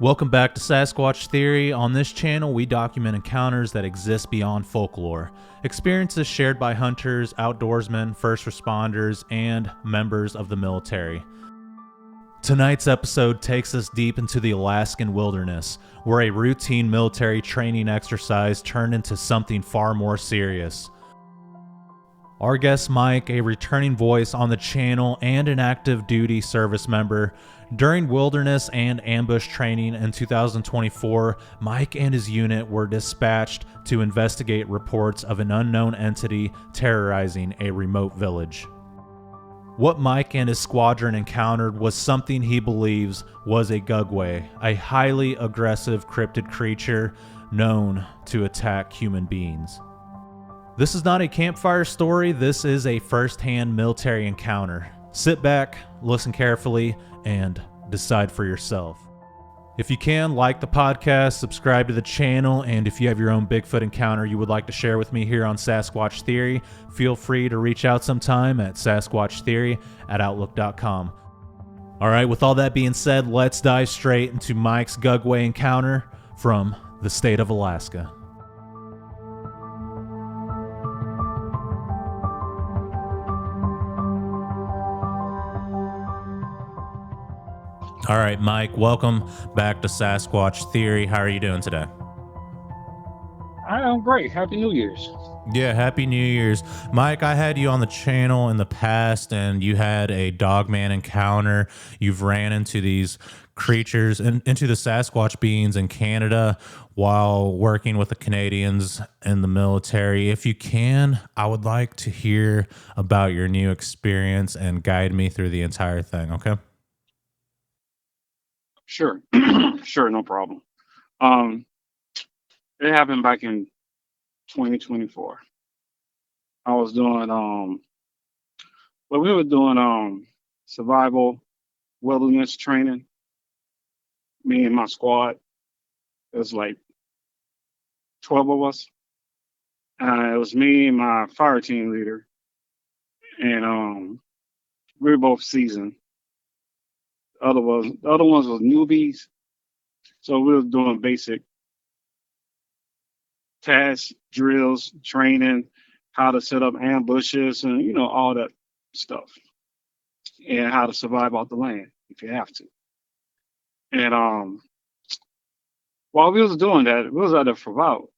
Welcome back to Sasquatch Theory. On this channel, we document encounters that exist beyond folklore, experiences shared by hunters, outdoorsmen, first responders, and members of the military. Tonight's episode takes us deep into the Alaskan wilderness, where a routine military training exercise turned into something far more serious. Our guest Mike, a returning voice on the channel and an active duty service member, during wilderness and ambush training in 2024, Mike and his unit were dispatched to investigate reports of an unknown entity terrorizing a remote village. What Mike and his squadron encountered was something he believes was a Gugwe, a highly aggressive cryptid creature known to attack human beings. This is not a campfire story, this is a first-hand military encounter. Sit back, listen carefully, and decide for yourself. If you can, like the podcast, subscribe to the channel, and if you have your own Bigfoot encounter you would like to share with me here on Sasquatch Theory, feel free to reach out sometime at sasquatchtheory@outlook.com. Alright, with all that being said, let's dive straight into Mike's Gugwe encounter from the state of Alaska. All right, Mike, welcome back to Sasquatch Theory. How are you doing today? I'm great. Happy New Year's. Yeah, Happy New Year's. Mike, I had you on the channel in the past, and you had a dogman encounter. You've ran into these creatures, into the Sasquatch beings in Canada while working with the Canadians in the military. If you can, I would like to hear about your new experience and guide me through the entire thing, okay? Sure. Sure, no problem. Um, it happened back in 2024. I was doing we were doing survival wilderness training. Me and my squad. It was like 12 of us. It was me and my fire team leader. And we were both seasoned. The other ones was newbies. So we were doing basic tasks, drills, training, how to set up ambushes and, all that stuff. And how to survive off the land if you have to. And while we was doing that, we was out there for about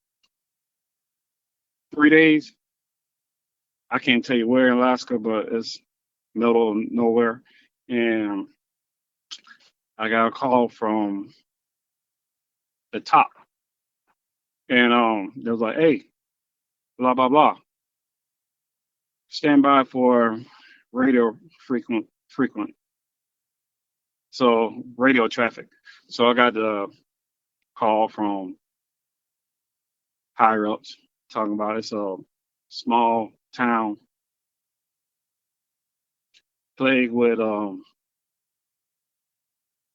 3 days. I can't tell you where in Alaska, but it's middle of nowhere. And I got a call from the top. And they was like, hey, blah, blah, blah. Stand by for radio frequent. So radio traffic. So I got the call from higher ups talking about it's a small town plagued with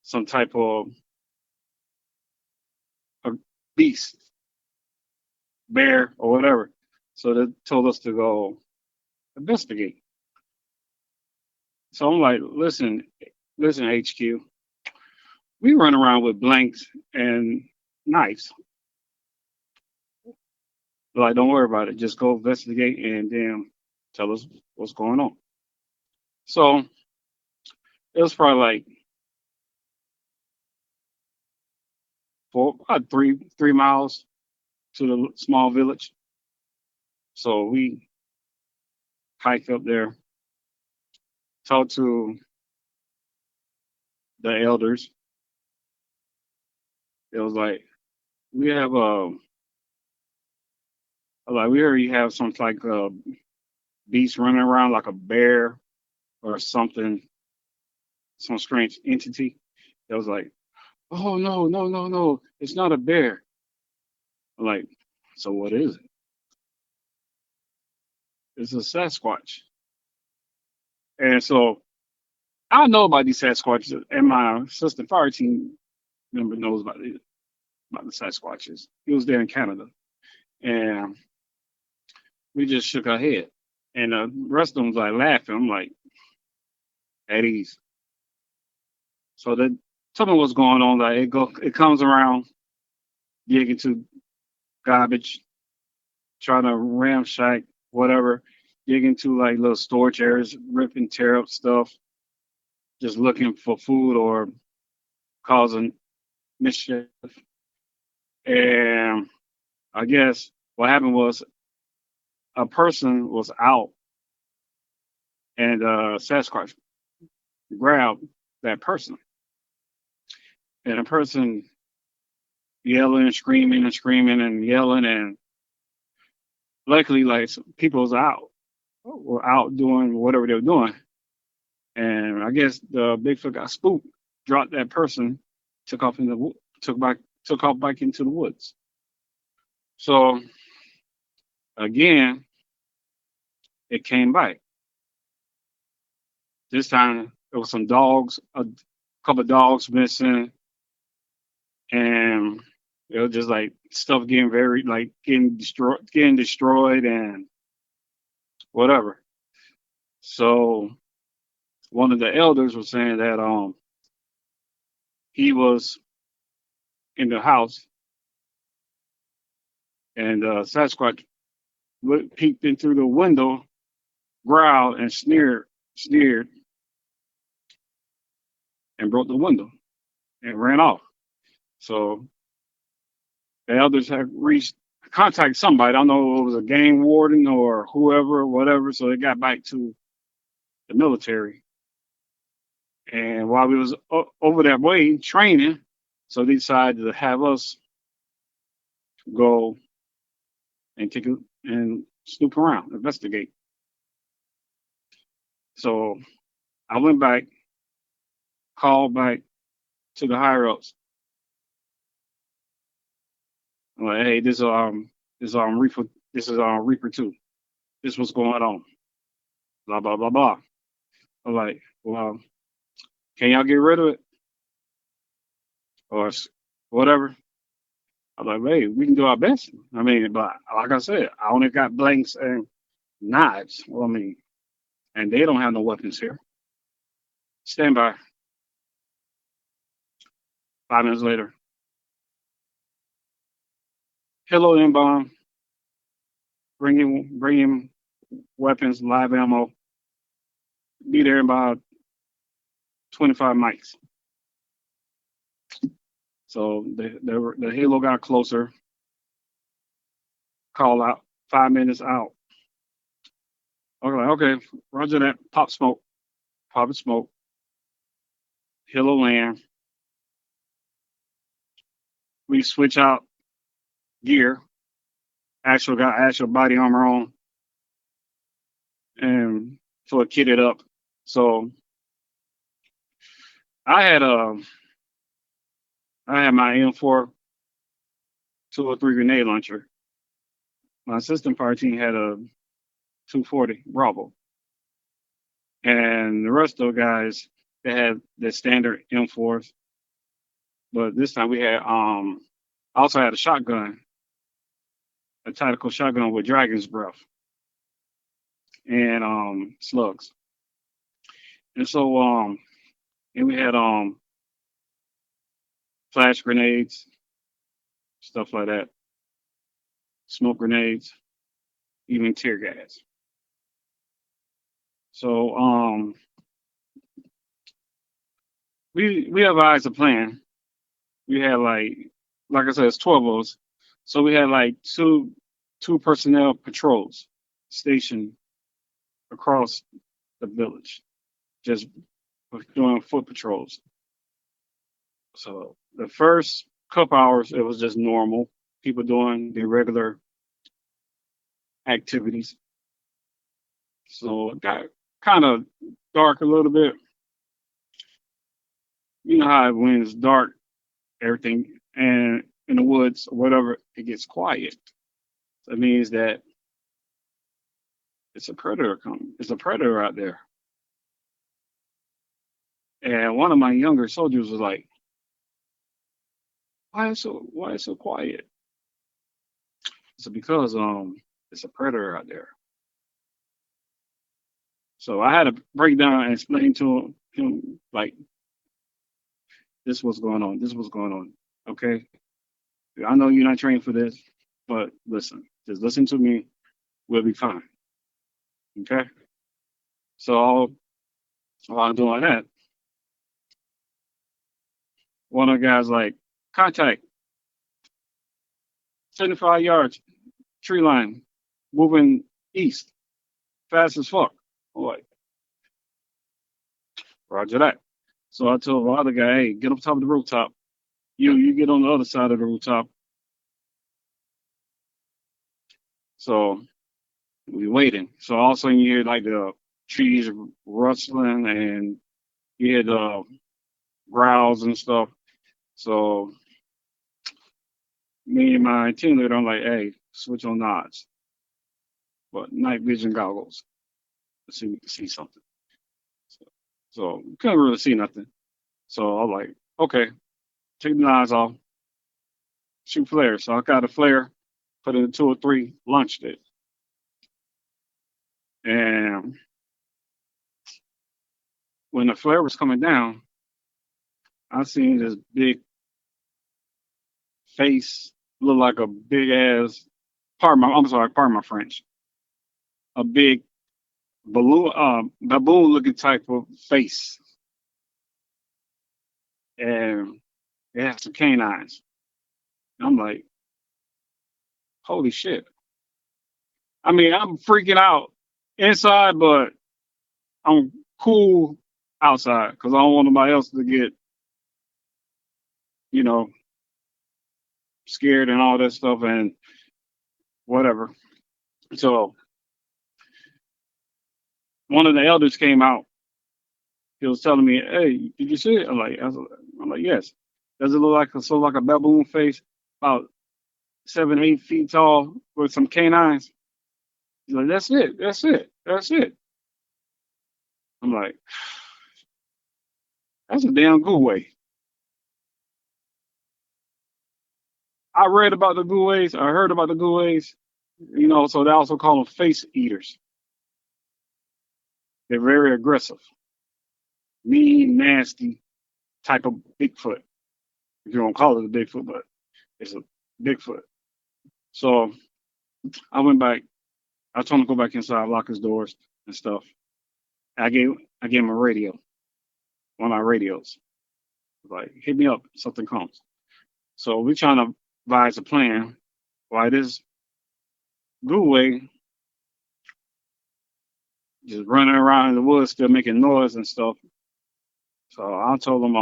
some type of a beast, bear or whatever. So they told us to go investigate. So I'm like, listen, HQ, we run around with blanks and knives. Like, don't worry about it. Just go investigate and then tell us what's going on. So it was probably like about three miles to the small village. So we hike up there, talk to the elders. It was like, we have we already have some like beast running around like a bear or something, some strange entity. That was like, oh no, it's not a bear. I'm like, so what is it? It's a Sasquatch. And so I know about these Sasquatches, and my assistant fire team member knows about the Sasquatches. He was there in Canada, and we just shook our head. And the rest of them was like laughing. I'm like, at ease. So they something was going on. Like it comes around, dig into garbage, trying to ramshack whatever, dig into like little storage areas, rip and tear up stuff, just looking for food or causing mischief. And I guess what happened was a person was out and Sasquatch grabbed that person. And a person yelling and screaming and screaming and yelling. And luckily, like people was out, were out doing whatever they were doing. And I guess the Bigfoot got spooked, dropped that person, took off in the took off back into the woods. So again, it came back. This time there was some dogs, a couple of dogs missing, and it was just like stuff getting very like getting destroyed, and whatever. So one of the elders was saying that he was in the house and Sasquatch peeked in through the window, growled and sneered, and broke the window and ran off. So the elders had reached contact somebody. I don't know if it was a game warden or whoever, whatever. So they got back to the military. And while we was over that way training, so they decided to have us go and take a, and snoop around, investigate. So I went back, called back to the higher ups. I'm like, hey, this is Reaper 2. This what's going on. Blah blah blah blah. I'm like, well, can y'all get rid of it or whatever? I'm like, hey, we can do our best. I mean, but like I said, I only got blanks and knives. Well, I mean, and they don't have no weapons here. Stand by. 5 minutes later, hello inbound, bringing weapons, live ammo. Be there in about 25 mics. So the halo got closer. Call out 5 minutes out. Okay, Roger that. Pop smoke, pop smoke. Halo land. We switch out gear. Got actual body armor on, and so it kitted up. So I had I had my M4 203 grenade launcher. My assistant party team had a 240 Bravo, and the rest of the guys they had the standard M4s. But this time we had I also had a shotgun, a tactical shotgun with dragon's breath and slugs. And so and we had flash grenades, stuff like that, smoke grenades, even tear gas. So we have eyes a plan. We had like I said, it's 12 of us. So we had like two personnel patrols stationed across the village, just doing foot patrols. So the first couple hours, it was just normal people doing their regular activities. So it got kind of dark a little bit. You know how when it's dark, everything and in the woods or whatever, it gets quiet. That means that it's a predator coming. It's a predator out there. And one of my younger soldiers was like, why is so quiet? So because it's a predator out there. So I had to break down and explain to him like This what's going on. This what's going on. Okay. I know you're not trained for this, but listen, just listen to me. We'll be fine. Okay. So while I'm doing that, one of the guys like, contact 75 yards, tree line, moving east, fast as fuck. I'm like, Roger that. So I told the other guy, hey, get up top of the rooftop. You get on the other side of the rooftop. So we waiting. So all of a sudden you hear like the trees rustling and you hear the growls and stuff. So me and my team leader, I'm like, hey, switch on nods, but night vision goggles to see we can see something. So, so couldn't really see nothing. So I'm like, okay, take the nods off, shoot flares. So I got a flare, put it in 2 or 3, launched it, and when the flare was coming down, I seen this big face, look like a big ass. Pardon my, I'm sorry, pardon my French. A big balloon, baboon looking type of face, and it had some canines. I'm like, holy shit. I mean, I'm freaking out inside, but I'm cool outside because I don't want nobody else to get, you know, scared and all that stuff and whatever. So one of the elders came out. He was telling me, "Hey, did you see it?" I'm like, yes. Does it look like a baboon face, about 7, 8 feet tall, with some canines? He's like, that's it, that's it, that's it. I'm like, that's a damn Gugwe. I read about the Gugways, I heard about the Gugways, so they also call them face eaters. They're very aggressive, mean, nasty type of Bigfoot. If you don't call it a Bigfoot, but it's a Bigfoot. So I went back. I told him to go back inside, lock his doors and stuff. I gave I gave him a radio, one of my radios. Like, hit me up, if something comes. So we trying to devise a plan why this Goulet just running around in the woods still making noise and stuff. So I told him,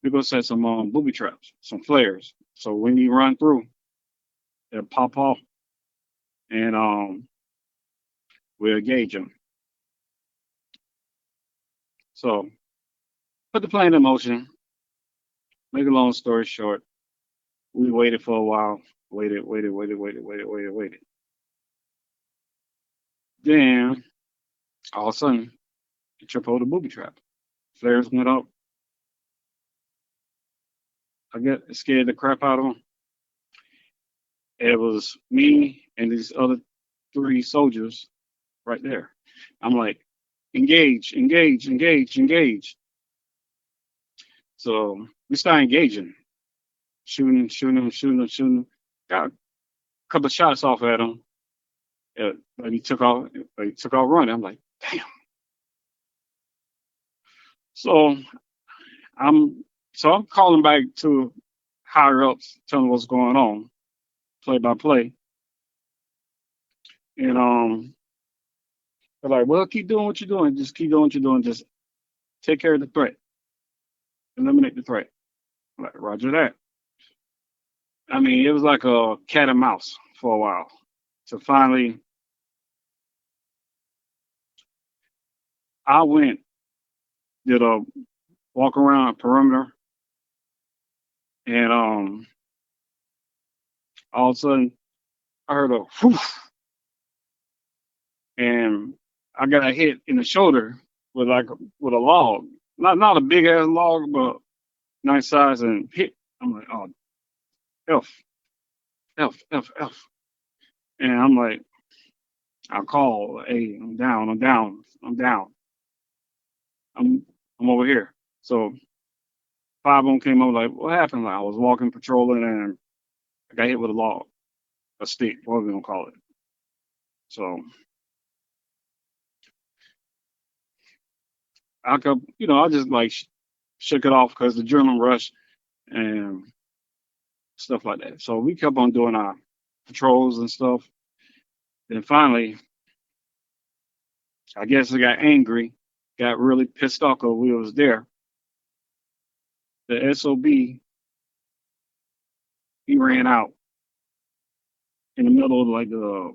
we're gonna set some booby traps, some flares. So when you run through, it'll pop off and we'll gauge them. So put the plan in motion. Make a long story short, we waited for a while. Waited. Then all of a sudden, you trip over the booby trap. Flares went up. I get scared the crap out of them. It was me and these other 3 soldiers right there. I'm like, engage, engage, engage, engage. So we start engaging, shooting. Got a couple of shots off at him. But he took off. He took off running. I'm like, damn. So I'm I'm calling back to higher ups, telling what's going on, play by play, and they're like, well, keep doing what you're doing. Just keep doing what you're doing. Just take care of the threat, eliminate the threat. I'm like, Roger that. I mean, it was like a cat and mouse for a while. So finally, I went, did a walk around perimeter, and all of a sudden I heard a whoosh, and I got hit in the shoulder with a log, not a big ass log, but nice size, and hit. I'm like, oh, F, F, and I'm like, I call, hey, I'm down. I'm over here. So five of them came over like, what happened? Like I was walking, patrolling, and I got hit with a log, a stick, what we gonna call it. So I could, I just like shook it off because the adrenaline rush and stuff like that. So we kept on doing our patrols and stuff. Then finally, I guess I got angry, got really pissed off because we was there. The SOB, he ran out in the middle of like the,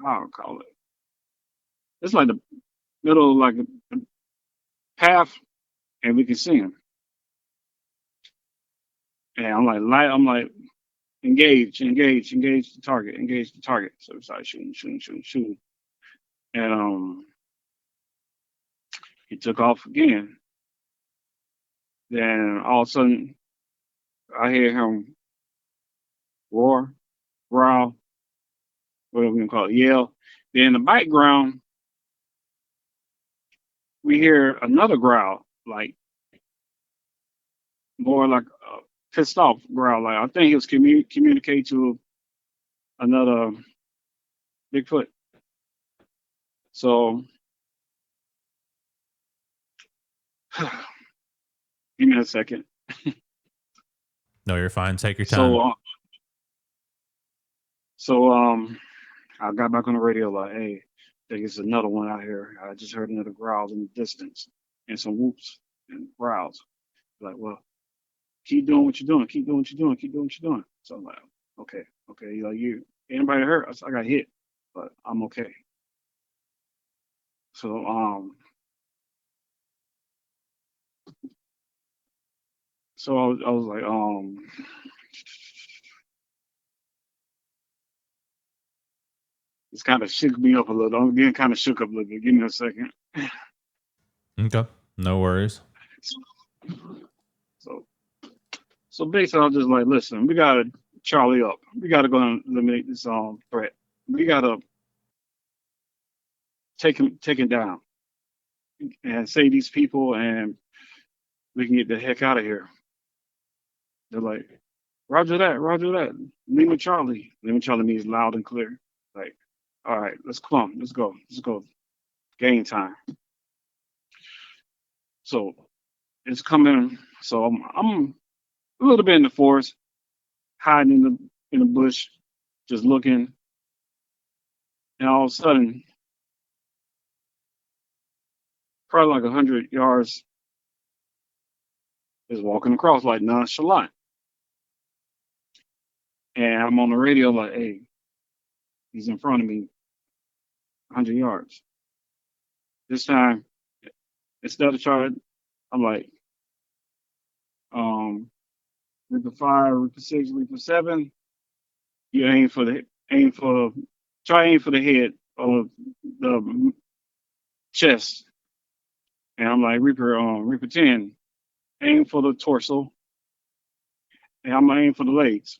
how I call it. It's like the middle of like a path, and we can see him. And I'm like, engage the target, engage the target. So we started shooting, shooting, shooting, shooting. And he took off again. Then all of a sudden, I hear him roar, growl, whatever we can call it, yell. Then in the background, we hear another growl, like more like a pissed off growl. Like I think he was communicate to another Bigfoot. So give me a second. No, you're fine. Take your So time. so I got back on the radio like, hey, I think it's another one out here. I just heard another growl in the distance and some whoops and growls. Like, well, keep doing what you're doing. Keep doing what you're doing. Keep doing what you're doing. So I'm like, okay, okay. Like you, anybody hurt? I got hit, but I'm okay. So I was like, it's kind of shook me up a little. I'm getting kind of shook up a little bit. Give me a second. Okay. No worries. So so basically, I was just like, listen, we gotta Charlie up. We gotta go and eliminate this threat. We gotta take him down and save these people, and we can get the heck out of here. They're like, Roger that, Roger that. Lima Charlie. Lima Charlie means loud and clear. Like, all right, let's come on, let's go. Game time. So it's coming. So I'm a little bit in the forest, hiding in the bush, just looking, and all of a sudden, probably like 100 yards, is walking across like nonchalant. And I'm on the radio like, hey, he's in front of me, 100 yards. This time, instead of trying, I'm like, um, Reaper 5, Reaper 6, Reaper 7, you try aim for the head or the chest. And I'm like, Reaper 10, aim for the torso, and I'm gonna aim for the legs.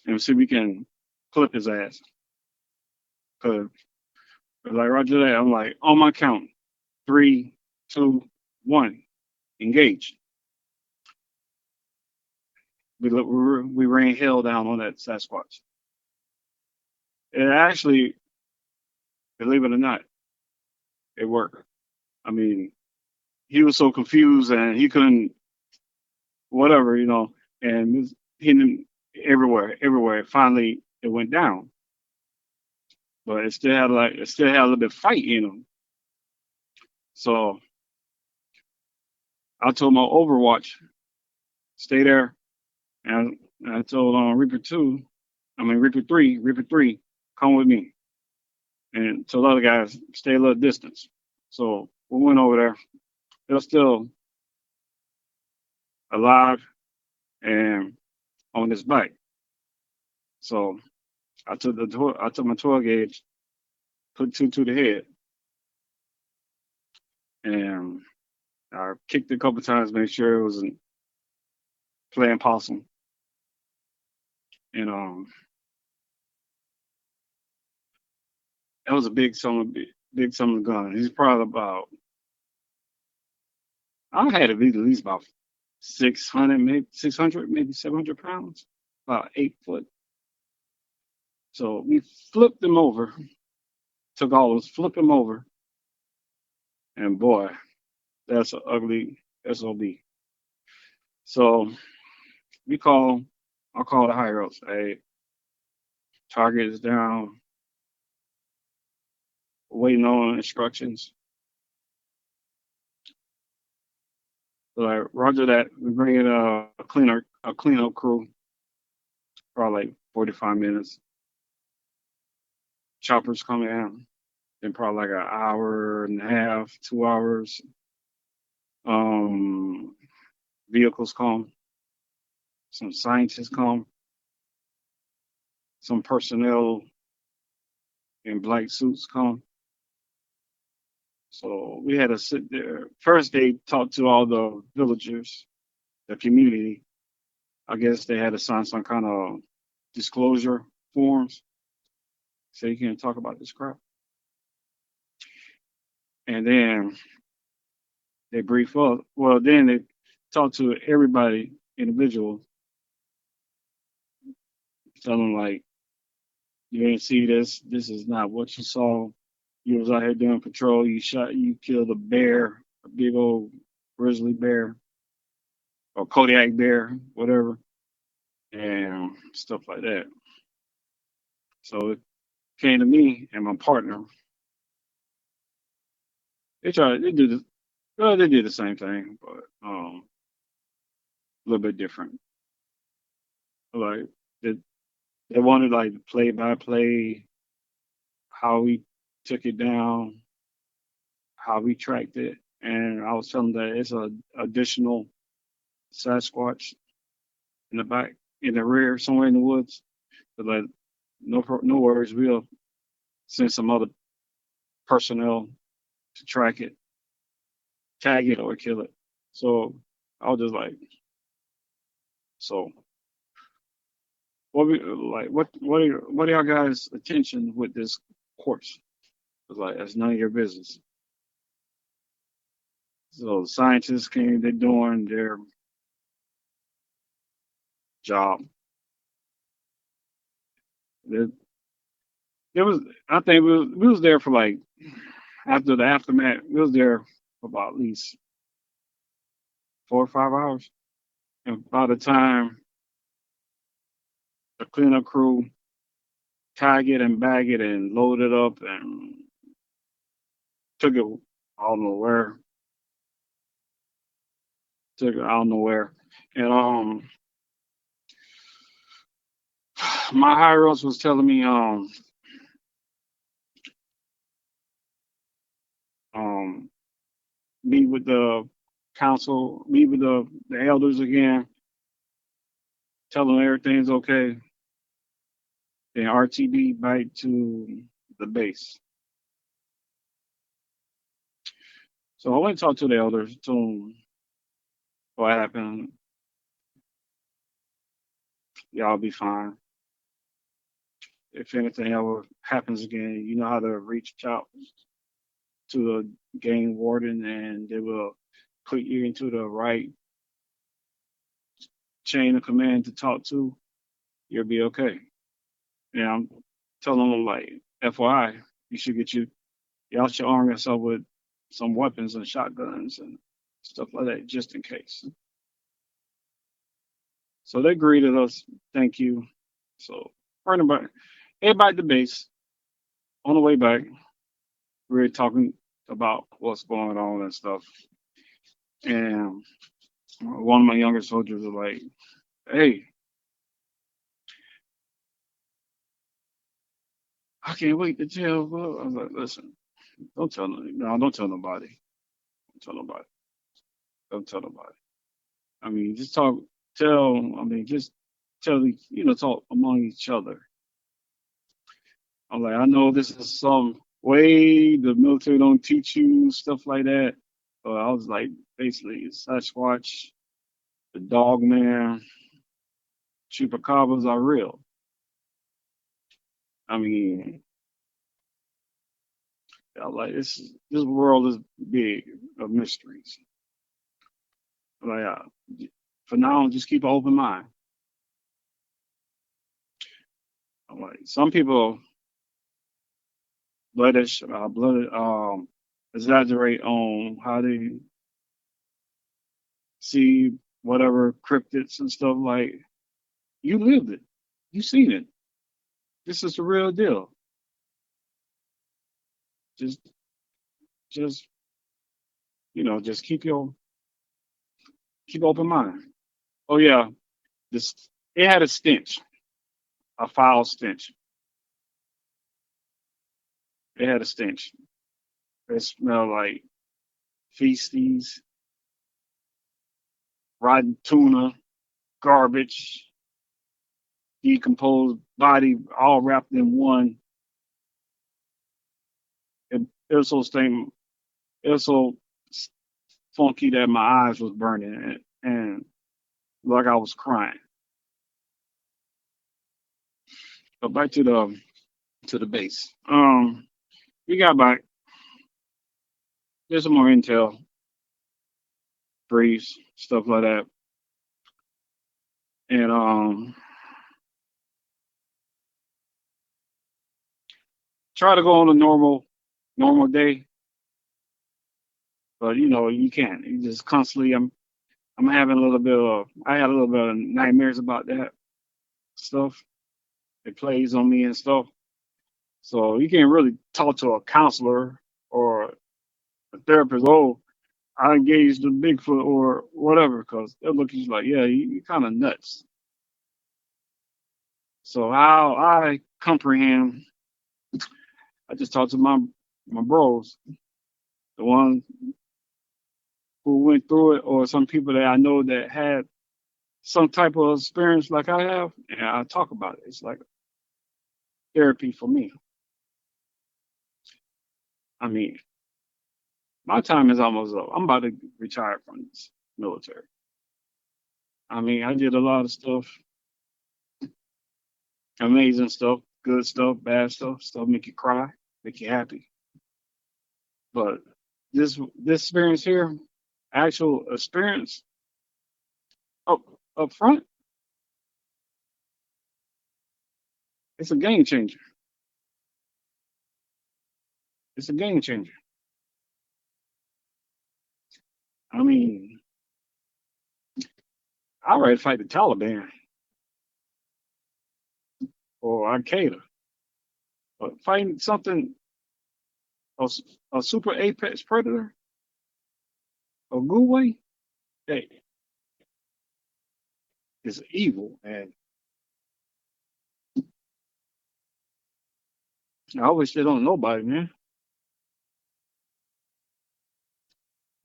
And see if we can clip his ass. Cause like Roger that, I'm like, on my count, 3, 2, 1, engage. We rain hell down on that Sasquatch. It actually, believe it or not, it worked. I mean, he was so confused and he couldn't, whatever, and it was hitting everywhere, everywhere. Finally, it went down, but it still had a little bit of fight in him. So I told my Overwatch, stay there, and I told Reaper 3, come with me, and told the other guys stay a little distance. So we went over there. They're still alive and on this bike. So I took my 12 gauge, put two to the head, and I kicked it a couple times, made sure it wasn't playing possum. And that was a big son of a bitch. big son of the gun. He's probably about, I had to be at least about 600, maybe 600, maybe 700 pounds, about 8 foot. So we flipped him over, took all those, flip him over, and boy, that's an ugly SOB. So we call, I'll call the higher ups. Hey, target is down, waiting on instructions. So like, Roger that. We bring in a cleanup crew, probably like 45 minutes. Choppers come in, then probably like an hour and a half, 2 hours. Um, Vehicles come, some scientists come, some personnel in black suits come. So we had to sit there. First, they talked to all the villagers, the community. I guess they had to sign some kind of disclosure forms, so you can't talk about this crap. And then they brief up. Well, then they talk to everybody individual, tell them like, you didn't see this. This is not what you saw. You was out here doing patrol. You killed a bear, a big old grizzly bear or Kodiak bear, whatever, and stuff like that. So it came to me and my partner. They do the, well, they did the same thing, but a little bit different. Like they, they wanted like play by play, how we took it down, how we tracked it, and I was telling them that it's a additional Sasquatch in the back, in the rear, somewhere in the woods. But like, no worries, we'll send some other personnel to track it, tag it, or kill it. So I was just like, so what are y'all guys' attention with this corpse? It's like that's none of your business. So the scientists came, they're doing their job. There, there was, I think we was there for like after the aftermath. We was there for about at least 4 or 5 hours. And by the time the cleanup crew tag it and bag it and load it up and took it, I don't know where, took it, I don't know where. And my higher ups was telling me um meet with the council, meet with the elders again, tell them everything's okay. Then RTB back to the base. So I went and talked to the elders, told them what happened. Y'all be fine. If anything ever happens again, you know how to reach out to the game warden, and they will put you into the right chain of command to talk to. You'll be okay. And I'm telling them like, FYI, you should y'all should arm yourself with some weapons and shotguns and stuff like that, just in case. So they greeted us, thank you. So everybody at the base on the way back, we were talking about what's going on and stuff. And one of my younger soldiers was like, "Hey, I can't wait to tell." Well, I was like, "Listen, don't tell nobody. Don't tell nobody. Don't tell nobody. I mean, just talk, tell. I mean, just tell talk among each other." I'm like, I know this is some way the military don't teach you stuff like that. But I was like, basically, Sasquatch, the dog man, chupacabras are real. I mean, I'm like, this world is big of mysteries. Like, for now, just keep an open mind. I'm like, some people exaggerate on how they see whatever cryptids and stuff. Like, you lived it, you seen it. This is the real deal. Just, just just keep open mind. Oh yeah, this it had a stench, a foul stench. It had a stench. It smelled like feces, rotten tuna, garbage, decomposed body, all wrapped in one. It was so thing. It was so funky that my eyes was burning and like I was crying. But back to the base. We got back. There's some more intel, briefs, stuff like that, and try to go on a normal day, but you can't. You just constantly. I'm having a little bit of. I had a little bit of nightmares about that stuff. It plays on me and stuff. So you can't really talk to a counselor or a therapist. Oh, I engaged the Bigfoot or whatever, because they'll look at you like, yeah, you kind of nuts. So how I comprehend, I just talk to my bros, the ones who went through it, or some people that I know that had some type of experience like I have, and I talk about it. It's like therapy for me. I mean, my time is almost up. I'm about to retire from this military. I mean, I did a lot of stuff, amazing stuff, good stuff, bad stuff make you cry, make you happy. But this experience here, actual experience up up front, it's a game changer. It's a game changer. I mean, I'd rather fight the Taliban or Al Qaeda, but fighting something a, a super apex predator or Gugwe, hey, is evil, and I wish they don't nobody, man,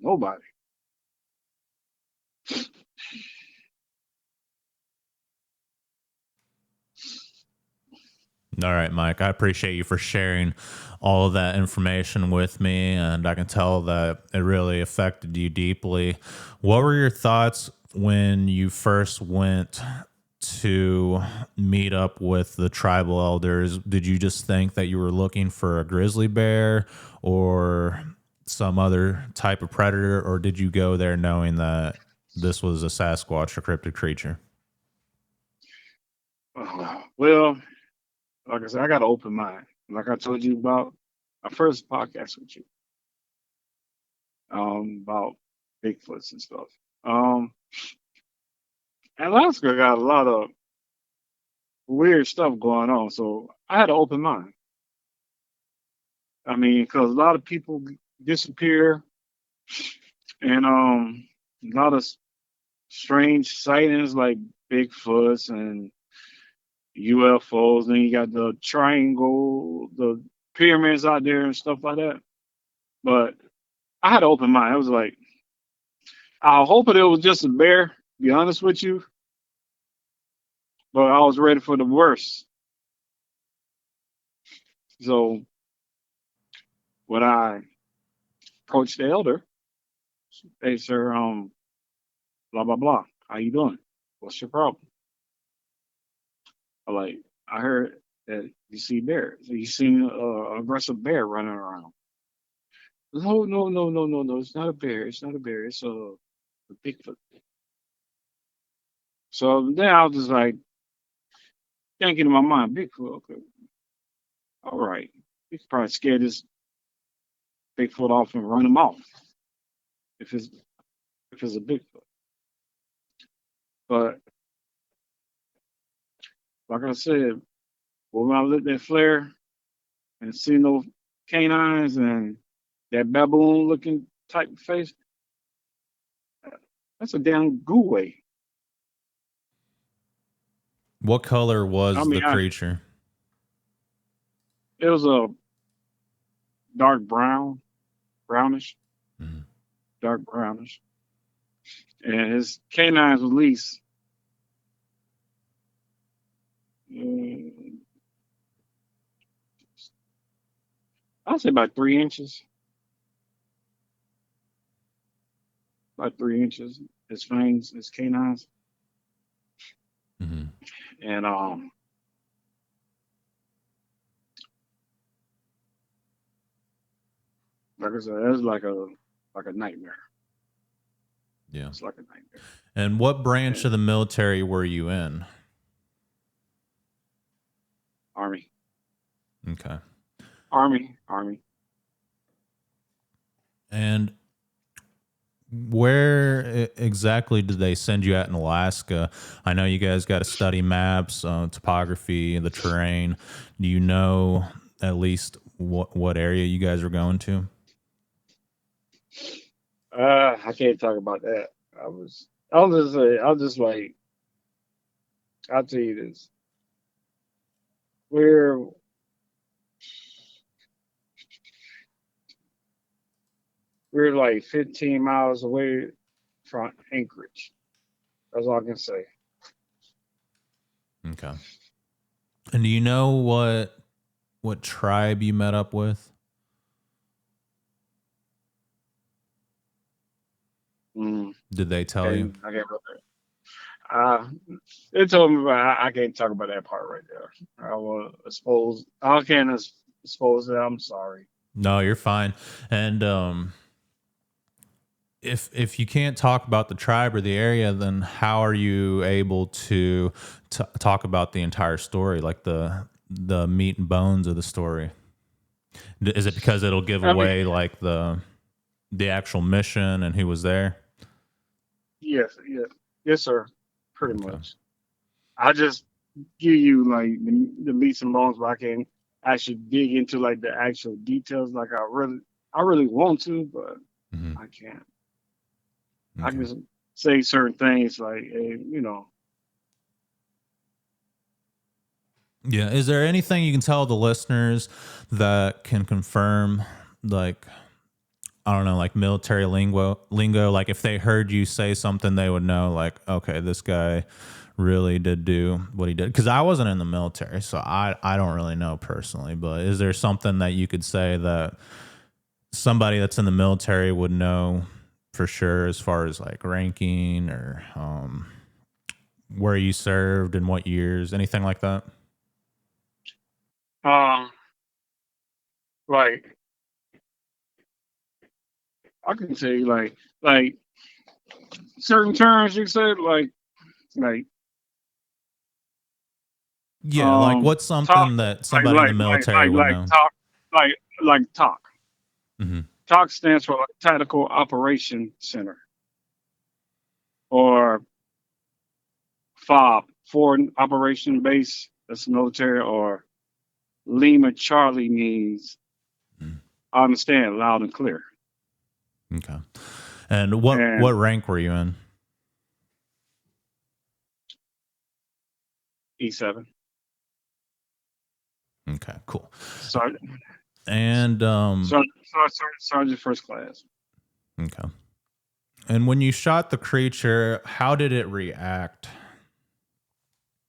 nobody. All right, Mike, I appreciate you for sharing all of that information with me, and I can tell that it really affected you deeply. What were your thoughts when you first went to meet up with the tribal elders? Did you just think that you were looking for a grizzly bear or some other type of predator, or did you go there knowing that this was a Sasquatch or cryptid creature? Well, like I said, I got an open mind. Like I told you about my first podcast with you, about Bigfoots and stuff. Um, Alaska got a lot of weird stuff going on, so I had an open mind. I mean, because a lot of people disappear, and a lot of strange sightings like Bigfoots and UFOs. Then you got the triangle, the pyramids out there and stuff like that. But I had an open mind. I was like, I hope it was just a bear, to be honest with you, but I was ready for the worst. So when I approached the elder, they said, blah blah blah. How you doing? What's your problem? I like, I heard that you see bears. You seen a aggressive bear running around. No, no, no, no, no, no. It's not a bear. It's not a bear. It's a Bigfoot. So then I was just like thinking in my mind, Bigfoot. Okay, all right. We could probably scare this Bigfoot off and run him off if it's if it's a Bigfoot. But like I said, when I lit that flare and see no canines and that baboon looking type of face, that's a damn Gugwe. What color I was mean, the creature? it was a dark brown, brownish, Mhm. dark brownish, and his canines was at least, mm, I'd say about 3 inches, about 3 inches. His fangs, his canines, Mhm. and like I said, it was like a nightmare. Yeah. It's like a nightmare. And what branch of And the military were you in? army, Okay. army. And where exactly did they send you at in Alaska? I know you guys got to study maps, topography, the terrain. Do you know at least what area you guys are going to? I can't talk about that. I was just like, I'll tell you this. We're we're like 15 miles away from Anchorage. That's all I can say. Okay. And do you know what tribe you met up with? Mm, Did they tell you? I can't remember. Uh, they told me, but I can't talk about that part right there. I will expose. I can't expose it. I'm sorry. No, you're fine. And if you can't talk about the tribe or the area, then how are you able to talk about the entire story, like the meat and bones of the story? Is it because it'll give I mean, away like the actual mission and who was there? yes, yes, yes, sir. Pretty Okay. much. I just give you like the meats and bones, but I can actually dig into like the actual details. Like I really want to, but Hmm. I can't. I Okay. can say certain things like, you know, Yeah. Is there anything you can tell the listeners that can confirm, like, I don't know, like military lingo, like if they heard you say something, they would know, like, okay, this guy really did do what he did. Because I wasn't in the military, so I don't really know personally. But is there something that you could say that somebody that's in the military would know for sure, as far as like ranking or where you served and what years, anything like that? um, like I can tell you like certain terms you said like Yeah, like what's talk something that somebody in the military would know? talk like talk. Hmm. Talk stands for like Tactical Operation Center or FOB, Foreign Operation Base. That's military. Or Lima Charlie means I understand loud and clear. Okay. And what And rank were you in? E7, Okay, cool. Sergeant, And Sergeant First Class. okay. And when you shot the creature, how did it react?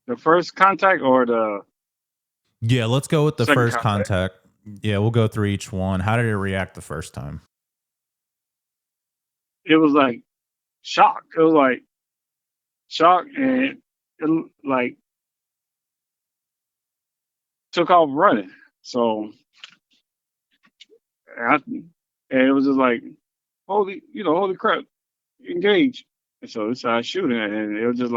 The first contact or the Yeah, let's go with the second first contact? contact. Yeah, we'll go through each one. How did it react the first time? It was like shock. It was like shock and it like took off running. So I, And it was just like, holy crap, engage. And so it started shooting, and it was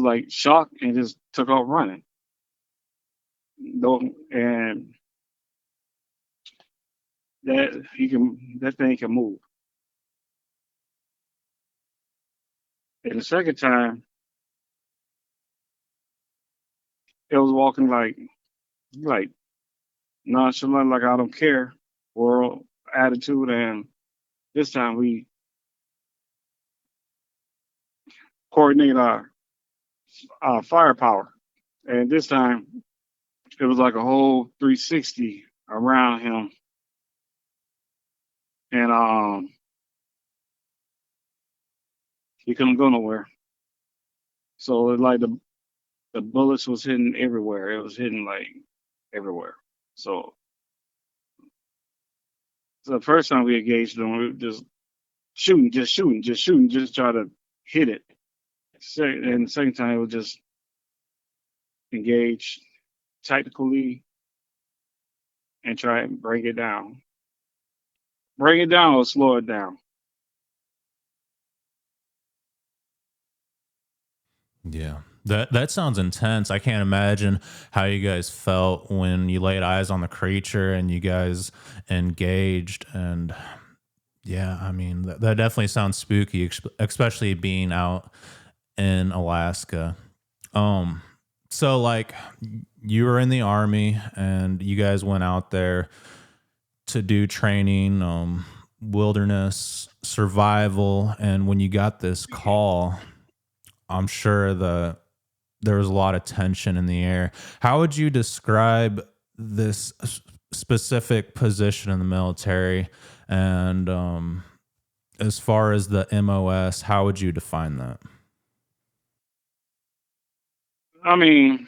like shock and just took off running. Though, and that thing can move. And the second time, it was walking like nonchalant, like I don't care, world attitude. And this time we coordinate our firepower. And this time it was like a whole 360 around him, and he couldn't go nowhere. So it like the bullets was hitting everywhere. It was hitting like everywhere. So, so the first time we engaged them, we were just shooting, just shooting, just shooting, just try to hit it. And the second time it was just engage tactically and try and bring it down. Bring it down or slow it down. Yeah. That sounds intense. I can't imagine how you guys felt when you laid eyes on the creature and you guys engaged. And yeah, I mean that definitely sounds spooky, especially being out in Alaska. Um, so like you were in the army and you guys went out there to do training, wilderness survival, and when you got this call, I'm sure there was a lot of tension in the air. How would you describe this specific position in the military? And as far as the MOS, how would you define that? I mean,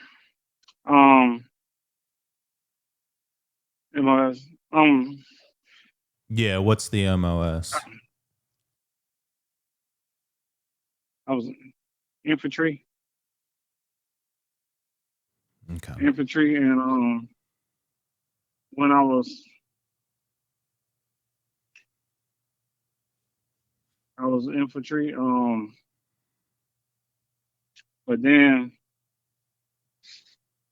um, it was, Yeah, what's the MOS? I was infantry, Okay. infantry, and when I was infantry, but then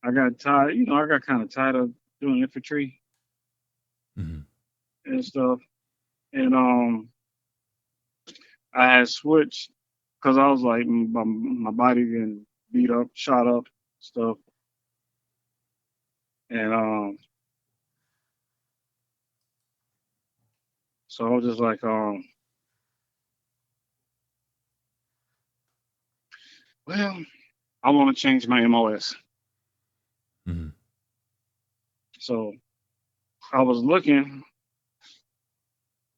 I got tired. I got kind of tired of doing infantry Mhm. and stuff, and I had switched because I was like my body getting beat up, shot up, stuff, and so I was just like, well, I want to change my MOS. Mhm. So I was looking,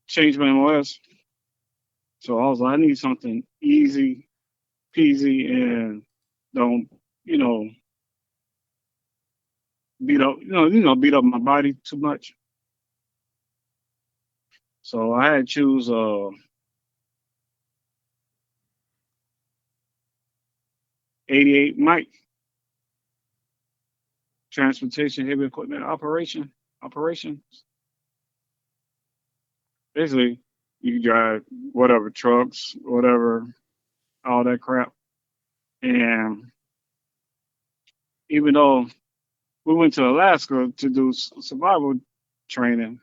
change my MOS. So I was like, I need something easy peasy and don't, you know, beat up my body too much. So I had to choose 88 Mike transportation heavy equipment operation. Basically, you drive whatever trucks, whatever, all that crap. And even though we went to Alaska to do survival training,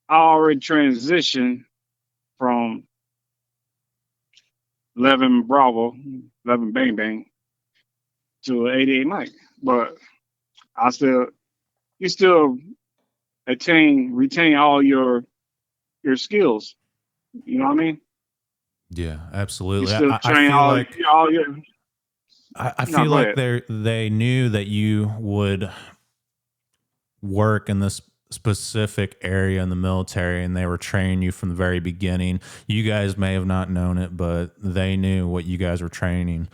I already transitioned from 11 Bravo, 11 Bang Bang to 88 Mike. But I still, you still retain all your skills. You know what I mean? Yeah, You absolutely. still I train feel like all your. I No, feel go like ahead. they knew that you would work in this specific area in the military and they were training you from the very beginning. You guys may have not known it, but they knew what you guys were training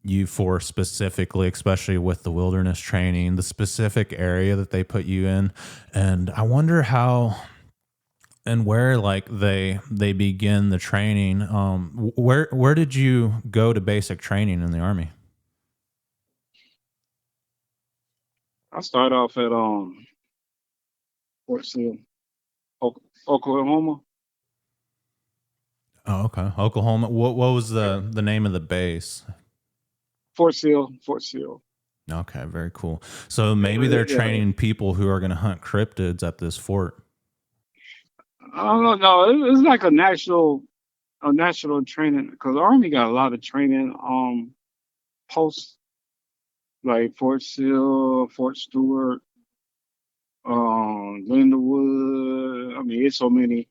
you for specifically, especially with the wilderness training, the specific area that they put you in. And I wonder how and where like they begin the training. Where did you go to basic training in the army? I started off at Fort Sill, Oklahoma. Oh, okay. Oklahoma. What was the name of the base? Fort Sill, Fort Sill. Okay, very cool. So maybe Yeah, they're yeah. training people who are going to hunt cryptids at this fort. I don't know. It's like a national training because the Army got a lot of training posts like Fort Sill, Fort Stewart, Lindenwood. I mean, it's so many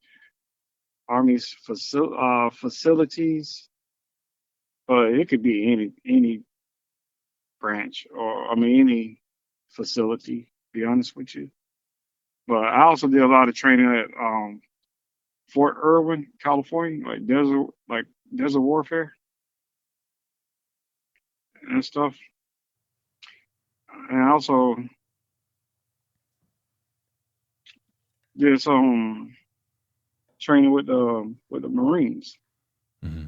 Army's facilities, but it could be any branch or I mean any facility. To be honest with you, but I also did a lot of training at Fort Irwin, California, like desert warfare and stuff. And I also did some training with the Marines Hmm.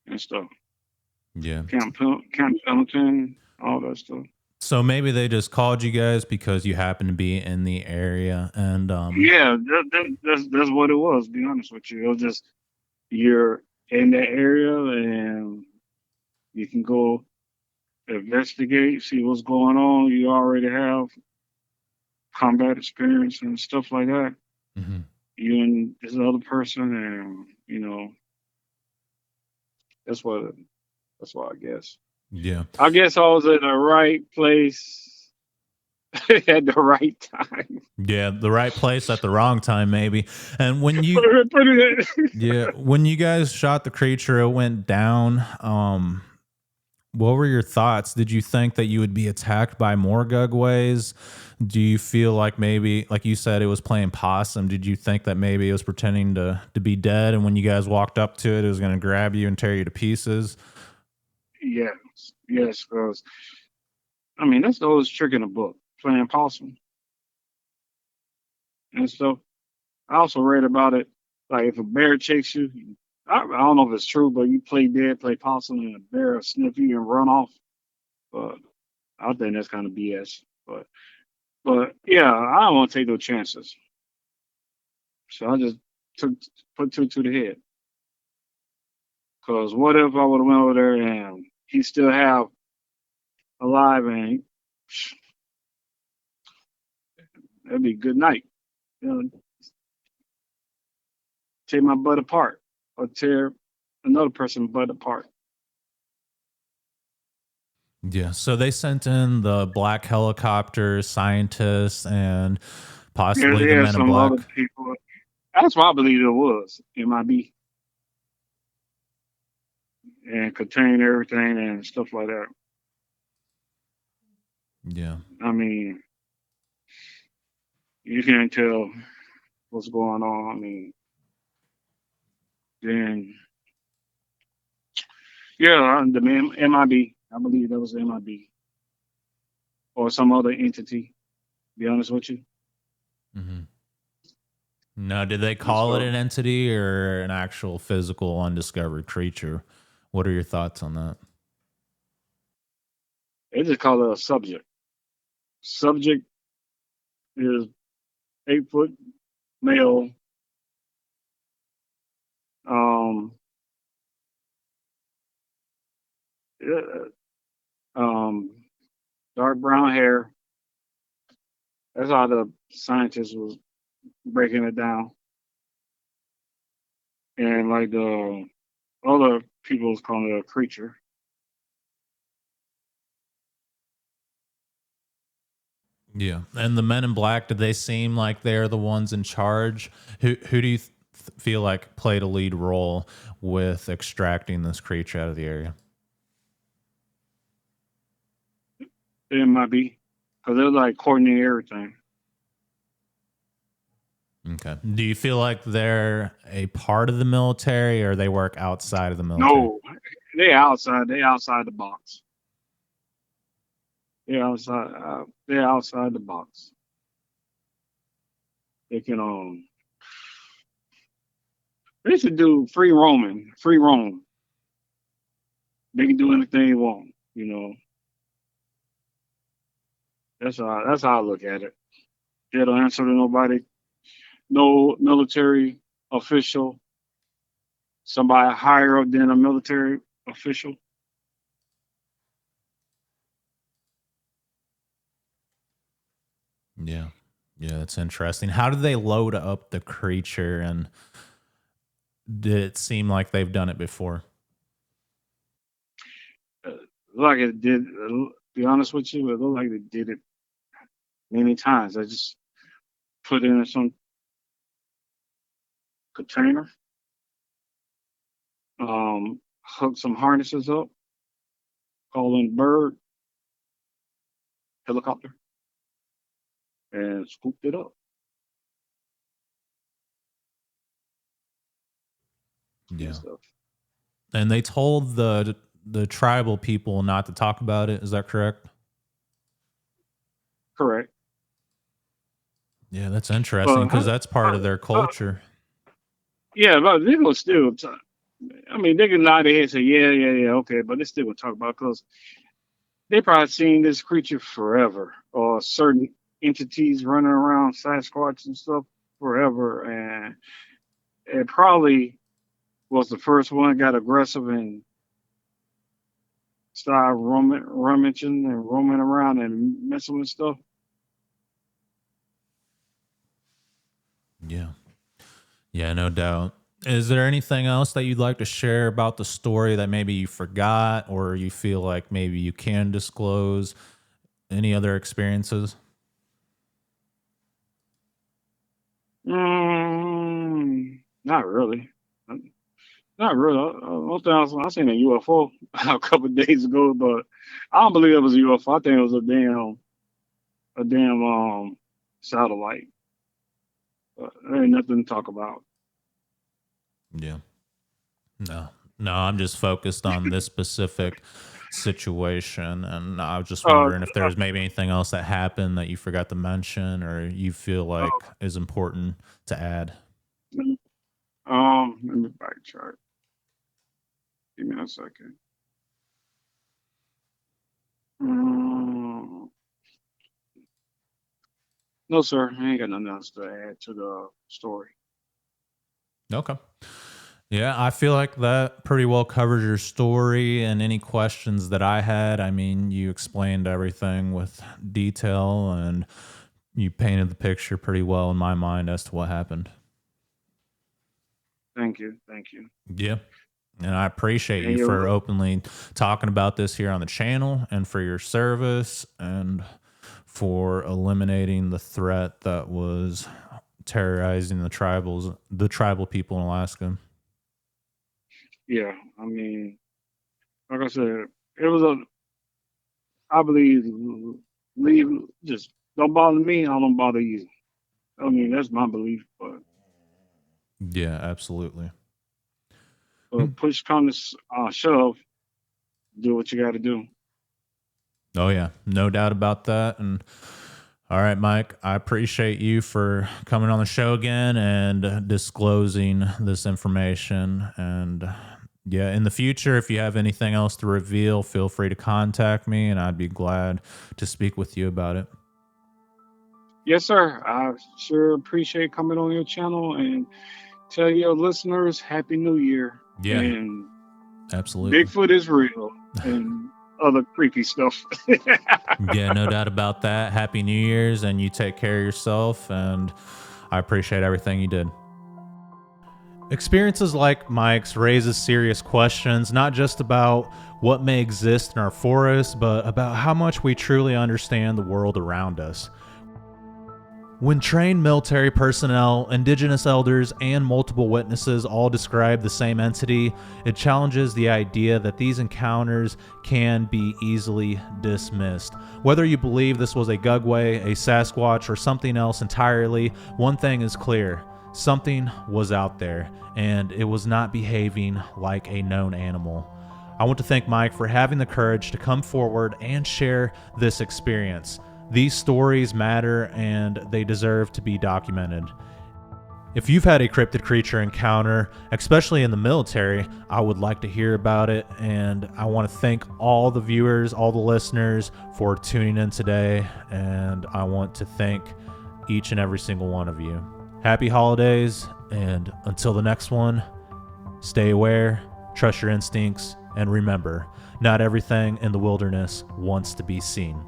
and stuff. Yeah. Camp Pendleton, all that stuff. So maybe they just called you guys because you happen to be in the area, and Yeah, that's what it was. To be honest with you, it was just you're in that area and you can go investigate, see what's going on. You already have combat experience and stuff like that. mhm. You and this other person, and that's what that's what I guess. Yeah, I guess I was in the right place at the right time. yeah, the right place at the wrong time, maybe. And when you guys shot the creature, it went down. What were your thoughts? Did you think that you would be attacked by more Gugways? Do you feel like maybe, like you said, it was playing possum? Did you think that maybe it was pretending to be dead, and when you guys walked up to it, it was going to grab you and tear you to pieces? Yes, yes, because I mean that's the oldest trick in the book, playing possum and stuff. I also read about it. Like if a bear chased you, I don't know if it's true, but you play dead, play possum, and a bear will sniff you and run off. But I think that's kind of BS. But yeah, I don't want to take those chances. So I just took put two to the head. Cause what if I would have went over there and he still have alive and that'd be a good night. You know, tear my butt apart or tear another person's butt apart. Yeah. So they sent in the black helicopter scientists and Yeah, possibly they the had men in some other black. people. That's what I believe it was. MIB and contain everything and stuff like that. Yeah. I mean, you can't tell what's going on. I mean, then yeah, the MIB. I believe that was MIB or some other entity. Be honest with you. Hmm. No, did they And call it so an entity or an actual physical undiscovered creature? What are your thoughts on that? they just call it a subject. Subject is 8 foot male, um, uh, um, dark brown hair. That's how the scientist was breaking it down. And like the other people was calling it a creature. Yeah. And the men in black, did they seem like they're the ones in charge? Who do you feel like played a lead role with extracting this creature out of the area? It might be because they're like coordinating everything. Okay. Do you feel like they're a part of the military or they work outside of the military? No, they outside. They outside the box. They're outside. They're outside the box. They can They should do free roaming, free roam. They can do anything they want. That's how I look at it. They don't answer to nobody. No military official, somebody higher up than a military official. Yeah. Yeah, that's interesting. How do they load up the creature, and did it seem like they've done it before? Like it did. Be honest with you, it looked like they did it many times. I just put it in some container, hook some harnesses up, call in bird helicopter, and scooped it up and Yeah. stuff. And they told the tribal people not to talk about it. Is that correct? Correct. Yeah, that's interesting But because that's part of their uh, culture. yeah, but they gonna still. I mean, they can nod their head and say, yeah, yeah, yeah, okay, but they still gonna talk about because they probably seen this creature forever, or certain entities running around Sasquatch and stuff forever, and it probably was the first one got aggressive and started rummaging and roaming around and messing with stuff. Yeah. Yeah, no doubt. Is there anything else that you'd like to share about the story that maybe you forgot or you feel like maybe you can disclose? Any other experiences? Not really. Not really. One thing I seen a UFO a couple of days ago, but I don't believe it was a UFO. I think it was a damn satellite. But there ain't nothing to talk about. Yeah. No. No, I'm just focused on this specific situation, and I was just Uh, wondering if there's maybe anything else that happened that you forgot to mention or you feel like is important to add. let me backtrack. Give me a second. Um, no, sir. I ain't got nothing else to add to the story. Okay. Yeah, I feel like that pretty well covers your story and any questions that I had. I mean, you explained everything with detail and you painted the picture pretty well in my mind as to what happened. Thank you. Thank you. Yeah. And I appreciate And you for you, openly talking about this here on the channel and for your service and for eliminating the threat that was terrorizing the tribal people in Alaska. yeah. I mean, like I said, it was a. I believe leave. Just don't bother me. I don't bother you. I mean, that's my belief. But Yeah, absolutely. push comes shove. Do what you got to do. Oh yeah, no doubt about that. And all right, Mike, I appreciate you for coming on the show again and disclosing this information. And yeah, in the future, if you have anything else to reveal, feel free to contact me, and I'd be glad to speak with you about it. Yes, sir. I sure appreciate coming on your channel and tell your listeners Happy New Year. Yeah, And absolutely. Bigfoot is real and other creepy stuff. Yeah, no doubt about that. Happy New Year's, and you take care of yourself. And I appreciate everything you did. Experiences like Mike's raises serious questions, not just about what may exist in our forests, but about how much we truly understand the world around us. When trained military personnel, indigenous elders, and multiple witnesses all describe the same entity, it challenges the idea that these encounters can be easily dismissed. Whether you believe this was a Gugwe, a Sasquatch, or something else entirely, one thing is clear. Something was out there, and it was not behaving like a known animal. I want to thank Mike for having the courage to come forward and share this experience. These stories matter and they deserve to be documented. If you've had a cryptid creature encounter, especially in the military, I would like to hear about it. And I want to thank all the viewers, all the listeners for tuning in today. And I want to thank each and every single one of you. Happy holidays, and until the next one, stay aware, trust your instincts, and remember, not everything in the wilderness wants to be seen.